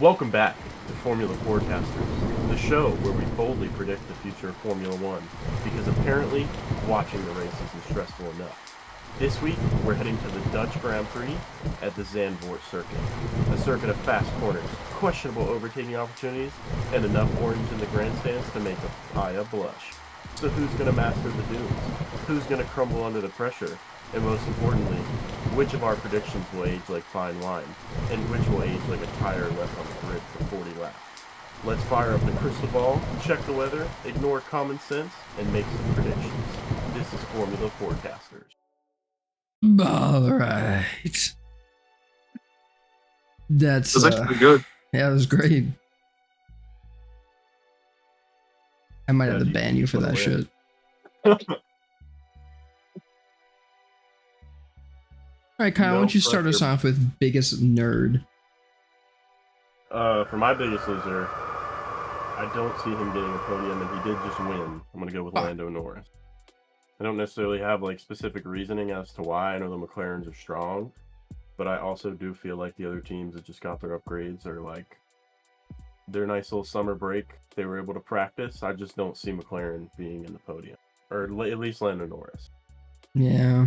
Welcome back to Formula Forecasters, the show where we boldly predict the future of Formula One, because apparently watching the race isn't stressful enough. This week, we're heading to the Dutch Grand Prix at the Zandvort circuit, a circuit of fast corners, questionable overtaking opportunities, and enough orange in the grandstands to make a papaya blush. So who's going to master the dunes? Who's going to crumble under the pressure? And most importantly, which of our predictions will age like fine wine, and which will age like a tire left on the grid for 40 laps? Let's fire up the crystal ball, check the weather, ignore common sense, and make some predictions. This is Formula Forecasters. All right. That's actually pretty good. Yeah, it was great. I might have to ban you for that shit. All right, Kyle, why don't you start us off with biggest nerd? For my biggest loser, I don't see him getting a podium, and he did just win. I'm going to go with Lando Norris. I don't necessarily have like specific reasoning as to why. I know the McLarens are strong, but I also do feel like the other teams that just got their upgrades are like their nice little summer break. They were able to practice. I just don't see McLaren being in the podium, or at least Lando Norris. Yeah,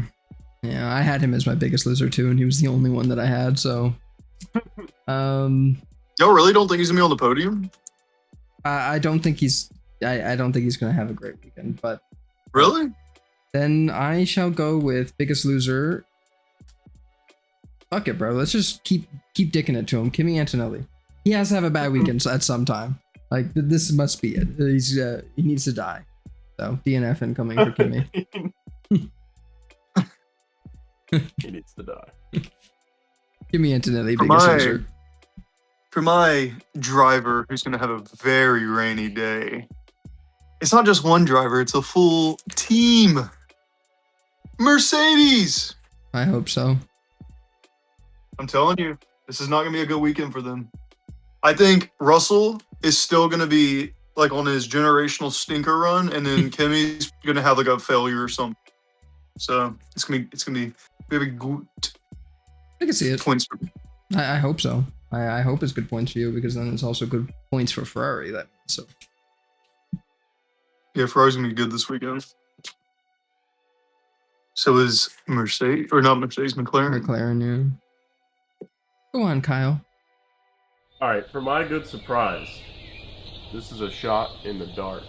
I had him as my biggest loser too, and he was the only one that I had. So, Y'all really don't think he's gonna be on the podium? I don't think he's. I don't think he's gonna have a great weekend. But really, then I shall go with biggest loser. Fuck it, bro. Let's just keep dicking it to him. Kimi Antonelli. He has to have a bad weekend at some time. Like this must be it. He needs to die. So DNF incoming for Kimi. He needs to die. Kimi Antonelli, biggest loser. For my driver who's going to have a very rainy day, it's not just one driver, it's a full team. Mercedes! I hope so. I'm telling you, this is not going to be a good weekend for them. I think Russell is still going to be like on his generational stinker run, and then Kimi's going to have like a failure or something. So it's going to be very good. I can see it. Points for me. I hope so. I hope it's good points for you, because then it's also good points for Ferrari. So yeah, Ferrari's gonna be good this weekend. So is Mercedes, or not Mercedes, McLaren. McLaren, yeah. Go on, Kyle. All right, for my good surprise, this is a shot in the dark.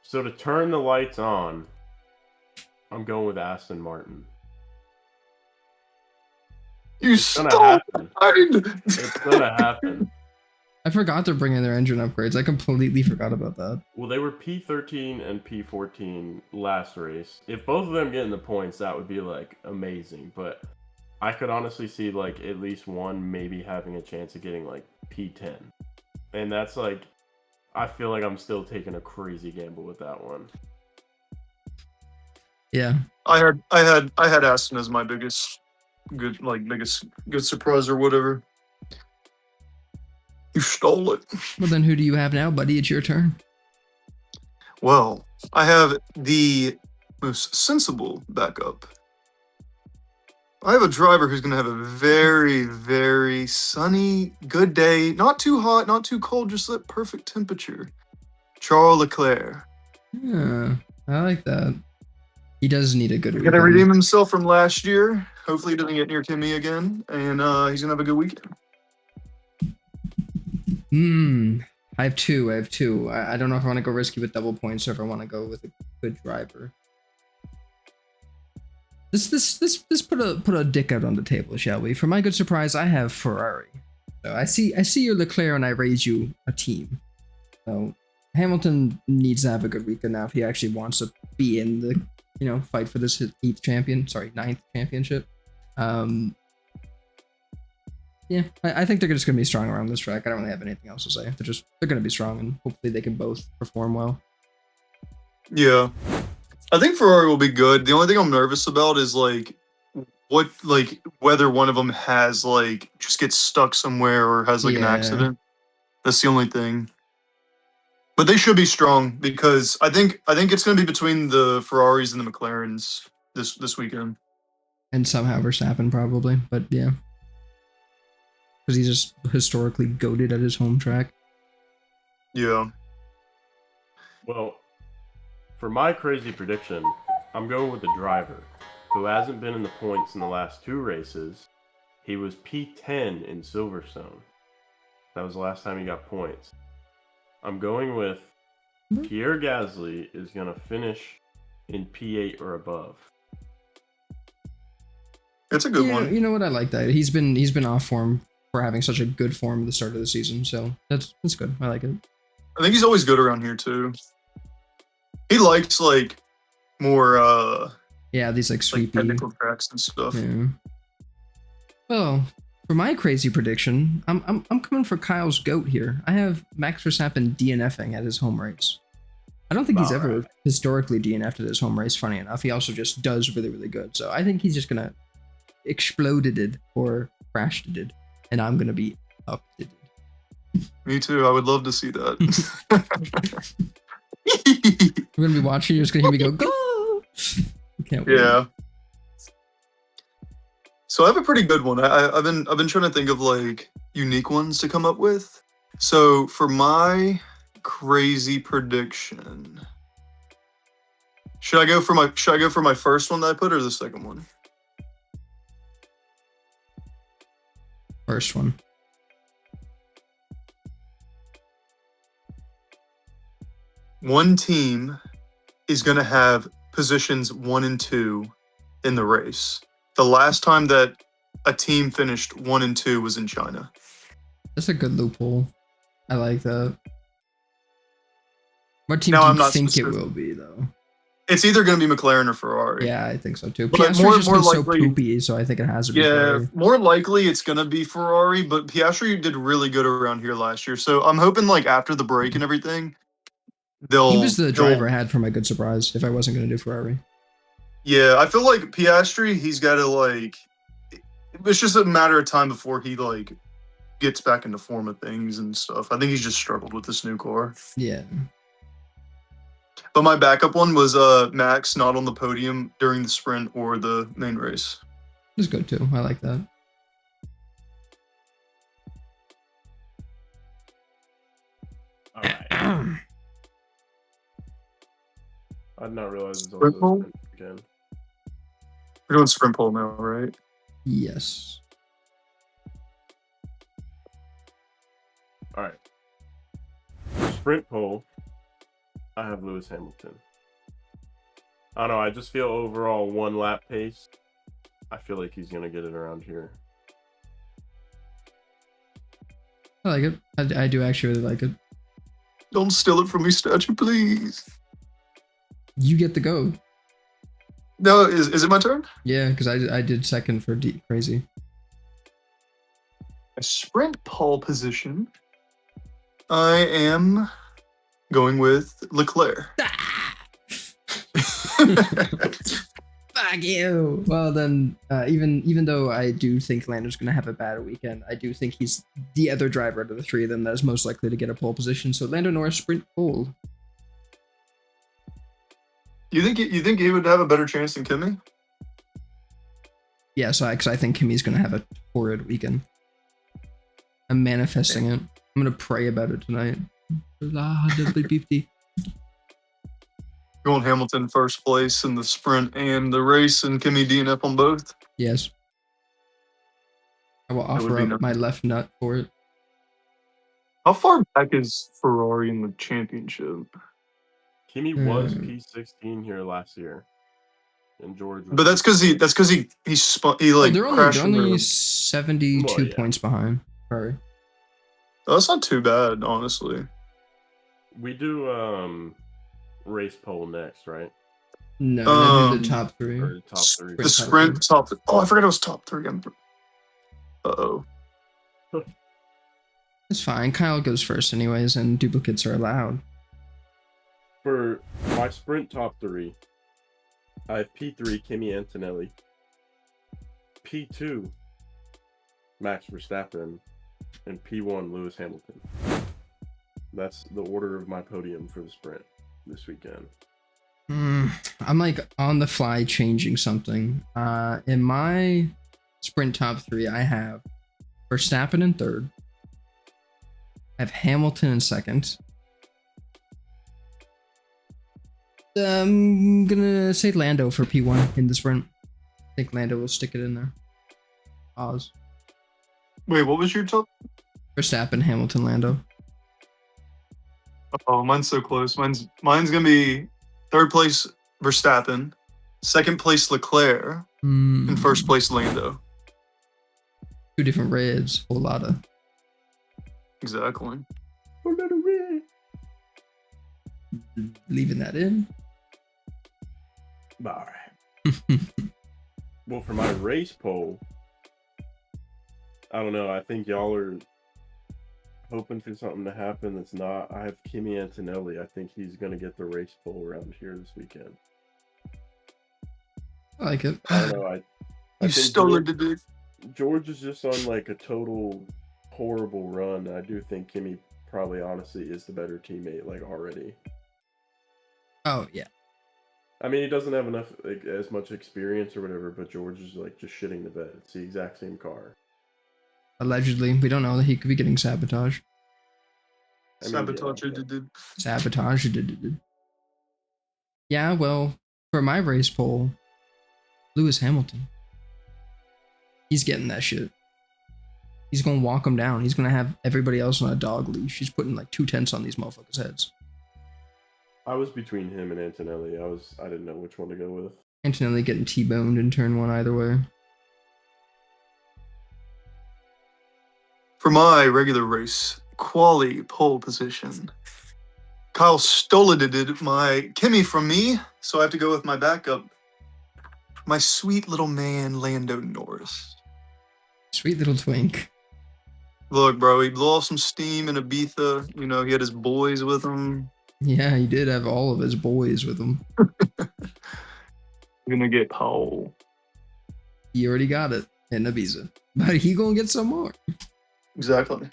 So to turn the lights on, I'm going with Aston Martin. It's gonna happen. It's gonna happen. I forgot they're bringing their engine upgrades. I completely forgot about that. Well, they were P13 and P14 last race. If both of them get in the points, that would be like amazing. But I could honestly see like at least one maybe having a chance of getting like P10. And that's like, I feel like I'm still taking a crazy gamble with that one. Yeah. I had Aston as my biggest good surprise or whatever. You stole it. Well, then who do you have now, buddy? It's your turn. Well, I have the most sensible backup. I have a driver who's going to have a very, very sunny, good day. Not too hot, not too cold, just that perfect temperature. Charles Leclerc. Yeah, I like that. He does need a good weekend. He's going to redeem himself from last year. Hopefully he doesn't get near Kimi again. And he's going to have a good weekend. I have two. I don't know if I want to go risky with double points or if I want to go with a good driver. This put a dick out on the table, shall we? For my good surprise, I have Ferrari. So I see your Leclerc and I raise you a team. So Hamilton needs to have a good weekend now if he actually wants to be in the fight for this ninth championship. Yeah, I think they're just going to be strong around this track. I don't really have anything else to say. They're going to be strong, and hopefully they can both perform well. Yeah. I think Ferrari will be good. The only thing I'm nervous about is whether one of them has just gets stuck somewhere or has an accident. That's the only thing. But they should be strong because I think it's going to be between the Ferraris and the McLarens this weekend. And somehow Verstappen probably, but yeah. because he's just historically goated at his home track. Yeah. Well, for my crazy prediction, I'm going with the driver, who hasn't been in the points in the last 2 races. He was P10 in Silverstone. That was the last time he got points. I'm going with Pierre Gasly is going to finish in P8 or above. It's a good one. You know what? I like that. He's been off form for having such a good form at the start of the season, so that's good. I like it. I think he's always good around here too. He likes like more Yeah, these like like sweepy. technical tracks and stuff. Yeah. Well, for my crazy prediction, I'm coming for Kyle's goat here. I have Max Verstappen DNFing at his home race. I don't think he's ever historically DNF'd at his home race, funny enough. He also just does really, really good. So I think he's just going to exploded it or crashed it, and I'm going to be up it. Me too. I would love to see that. We're going to be watching. You're just going to hear me go. Can't wait. Yeah. So I have a pretty good one. I've been trying to think of like unique ones to come up with. So for my crazy prediction, should I go for my first one that I put or the second one? First one. One team is going to have positions 1 and 2 in the race. The last time that a team finished 1 and 2 was in China. That's a good loophole. I like that. What team Now, do I'm you not think specific. it will be, though? It's either going to be McLaren or Ferrari. Yeah, I think so too. But Piastri's just been so likely- poopy, so I think it has to be Yeah, Ferrari. more likely it's going to be Ferrari, but Piastri did really good around here last year. So I'm hoping like after the break and everything, He was the driver I had for my good surprise if I wasn't going to do Ferrari. Yeah, I feel like Piastri, he's got to like, it's just a matter of time before he like gets back into form of things and stuff. I think he's just struggled with this new car. Yeah. But my backup one was Max not on the podium during the sprint or the main race. It's good too. I like that. All right. I did not realize it's Sprint also pole? sprint again. We're doing sprint pole now, right? Yes. All right. Sprint pole. I have Lewis Hamilton. I don't know. I just feel overall 1 lap pace. I feel like he's gonna get it around here. I like it. I do actually really like it. Don't steal it from me, statue, please. You get the go. No, is it my turn? Yeah, because I did second for deep crazy. A sprint pole position. I am going with Leclerc. Fuck you. Well then, even though I do think Lando's gonna have a bad weekend, I do think he's the other driver out of the 3 of them that is most likely to get a pole position. So Lando Norris sprint pole. You think he would have a better chance than Kimi? Yeah, so because I think Kimi's gonna have a horrid weekend. I'm manifesting it. I'm gonna pray about it tonight. Going Hamilton first place in the sprint and the race, and Kimi DNF on both. Yes. I will would offer be up nice. my left nut for it. How far back is Ferrari in the championship? Kimi was Hmm. P16 here last year, and George. Was But that's because he like they're crashed. only into- 72 Well, yeah. points behind. Sorry. Oh, that's not too bad, honestly. We do race pole next, right? No, I do the Um, top 3. Or the top 3. The sprint top. Oh, I forgot it was top 3. Uh-oh. It's fine. Kyle goes first anyways, and duplicates are allowed. For my sprint top 3, I have P3 Kimi Antonelli, P2 Max Verstappen, and P1 Lewis Hamilton. That's the order of my podium for the sprint this weekend. I'm like on the fly changing something. In my sprint top 3, I have Verstappen in third. I have Hamilton in second. I'm gonna say Lando for P1 in the sprint. I think Lando will stick it in there. Oz. Wait, what was your top? Verstappen, Hamilton, Lando. Oh, mine's so close. Mine's gonna be third place Verstappen, second place Leclerc, and first place Lando. Two different reds. Whole lot of. Exactly. A little red. Leaving that in. All right. Well, for my race poll, I don't know. I think y'all are hoping for something to happen that's not. I have Kimi Antonelli. I think he's going to get the race poll around here this weekend. I like it. I don't know. I You think stole it, dude. George is just on like a total horrible run. I do think Kimi probably honestly is the better teammate like already. Oh yeah. I mean, he doesn't have enough like, as much experience or whatever, but George is like just shitting the bed. It's the exact same car. Allegedly, we don't know that he could be getting sabotage. Sabotage, yeah. dude. Sabotage. Yeah, well, for my race poll, Lewis Hamilton. He's getting that shit. He's gonna walk him down. He's gonna have everybody else on a dog leash. He's putting like 2 tenths on these motherfuckers' heads. I was between him and Antonelli. I didn't know which one to go with. Antonelli getting T-boned in turn 1 either way. For my regular race, quali pole position, Kyle Stolidid my Kimmy from me, so I have to go with my backup, my sweet little man, Lando Norris. Sweet little twink. Look, bro, he blew off some steam in Ibiza. You know, he had his boys with him. Yeah, he did have all of his boys with him. Gonna get pole. He already got it in Ibiza. But he gonna get some more. Exactly.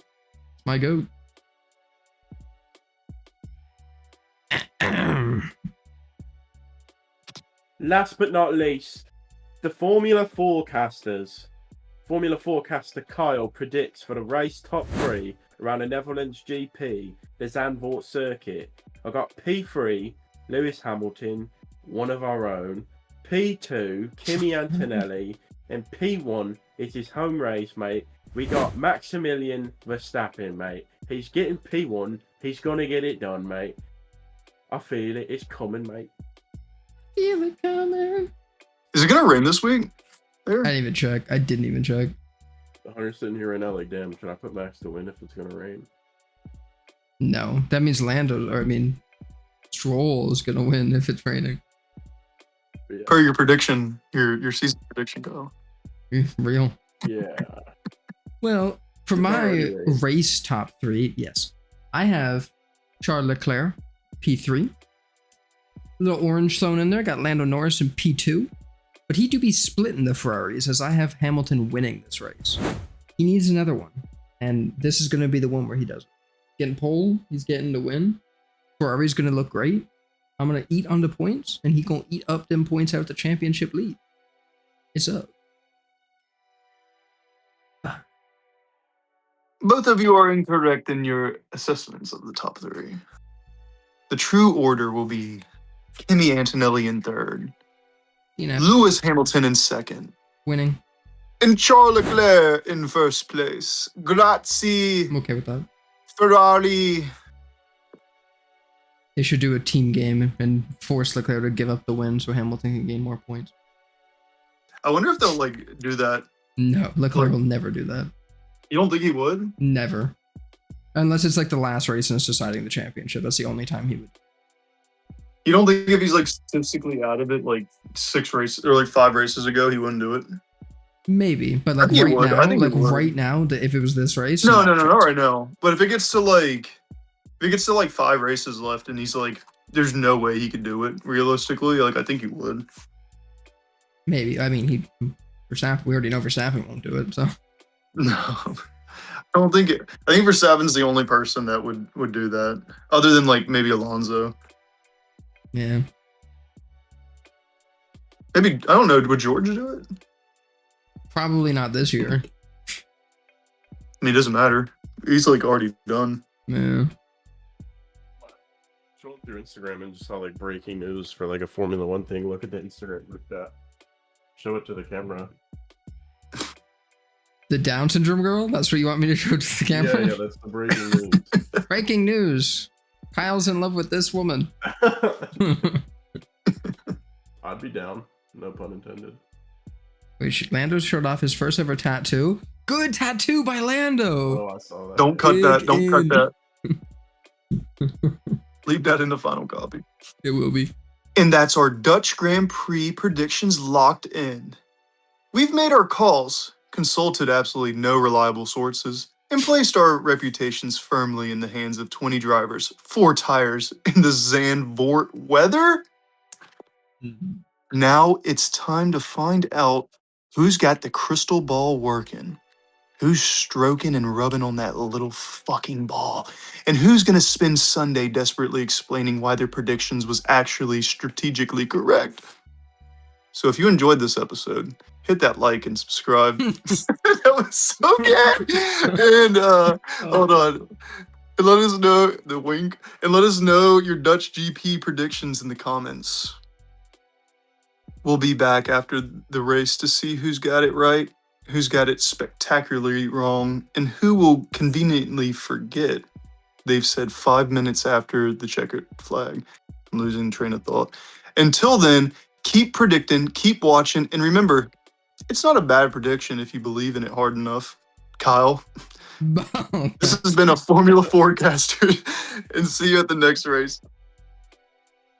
My goat. Last but not least, the Formula Forecasters. Formula Forecaster Kyle predicts for the race top 3 around the Netherlands GP, the Zandvort circuit. I got P3, Lewis Hamilton, one of our own. P2, Kimi Antonelli, and P1 is his home race, mate. We got Maximilian Verstappen, mate. He's getting P1. He's gonna get it done, mate. I feel it. It's coming, mate. Feel it coming. Is it gonna rain this week? There? I didn't even check. I didn't even check. The Hunter's sitting here right now like, damn, should I put Max to win if it's gonna rain? No, that means Stroll is gonna win if it's raining. But yeah. Per your prediction, your season prediction, Kyle. Real. Yeah. Well, for It's my already raised. race top 3, yes, I have Charles Leclerc, P3. Little orange thrown in there. Got Lando Norris in P2. But he do be splitting the Ferraris as I have Hamilton winning this race. He needs another one. And this is going to be the one where he does it. Getting pole, he's getting the win. Ferrari's going to look great. I'm going to eat on the points, and he going to eat up them points out the championship lead. It's up. Both of you are incorrect in your assessments of the top 3. The true order will be Kimi Antonelli in third, You know, Lewis Hamilton in second, winning. and Charles Leclerc in first place. Grazie, I'm okay with that. Ferrari. They should do a team game and force Leclerc to give up the win so Hamilton can gain more points. I wonder if they'll like do that. No, Leclerc will never do that. You don't think he would? Never. Unless it's like the last race and it's deciding the championship. That's the only time he would. You don't think if he's like statistically out of it, like 6 races or like 5 races ago, he wouldn't do it? Maybe, but like think he right would. now, I think he like would. right now, if it was this race, No, not not chance. right now. But if it gets to like 5 races left, and he's like, there's no way he could do it realistically. Like I think he would. Maybe. I mean, Verstappen. We already know Verstappen won't do it. So No, I don't think it. I think Verstappen's the only person that would do that, other than like maybe Alonso. yeah, Maybe I don't know. Would George do it? probably not this year. mean, it doesn't matter. He's like already done. Yeah. Scrolling through Instagram and just saw like breaking news for like a Formula One thing. Look at the Instagram group chat. Show it to the camera. The Down syndrome girl? That's what you want me to show to the camera? Yeah, that's the breaking news. Breaking news. Kyle's in love with this woman. I'd be down. No pun intended. Wait, Lando showed off his first ever tattoo. Good tattoo by Lando. Oh, I saw that. Don't cut that. Don't cut Big that. Leave that in the final copy. It will be. And that's our Dutch Grand Prix predictions locked in. We've made our calls, consulted absolutely no reliable sources, and placed our reputations firmly in the hands of 20 drivers, 4 tires, in the Zandvort weather. Now it's time to find out who's got the crystal ball working, who's stroking and rubbing on that little fucking ball, and who's going to spend Sunday desperately explaining why their predictions was actually strategically correct. So if you enjoyed this episode, hit that like and subscribe. That was so good. And hold on. And let us know the wink. And let us know your Dutch GP predictions in the comments. We'll be back after the race to see who's got it right, who's got it spectacularly wrong, and who will conveniently forget they've said 5 minutes after the checkered flag. I'm losing train of thought. Until then, keep predicting, keep watching, and remember, it's not a bad prediction if you believe in it hard enough. Kyle, this has been a Formula Forecaster, and see you at the next race.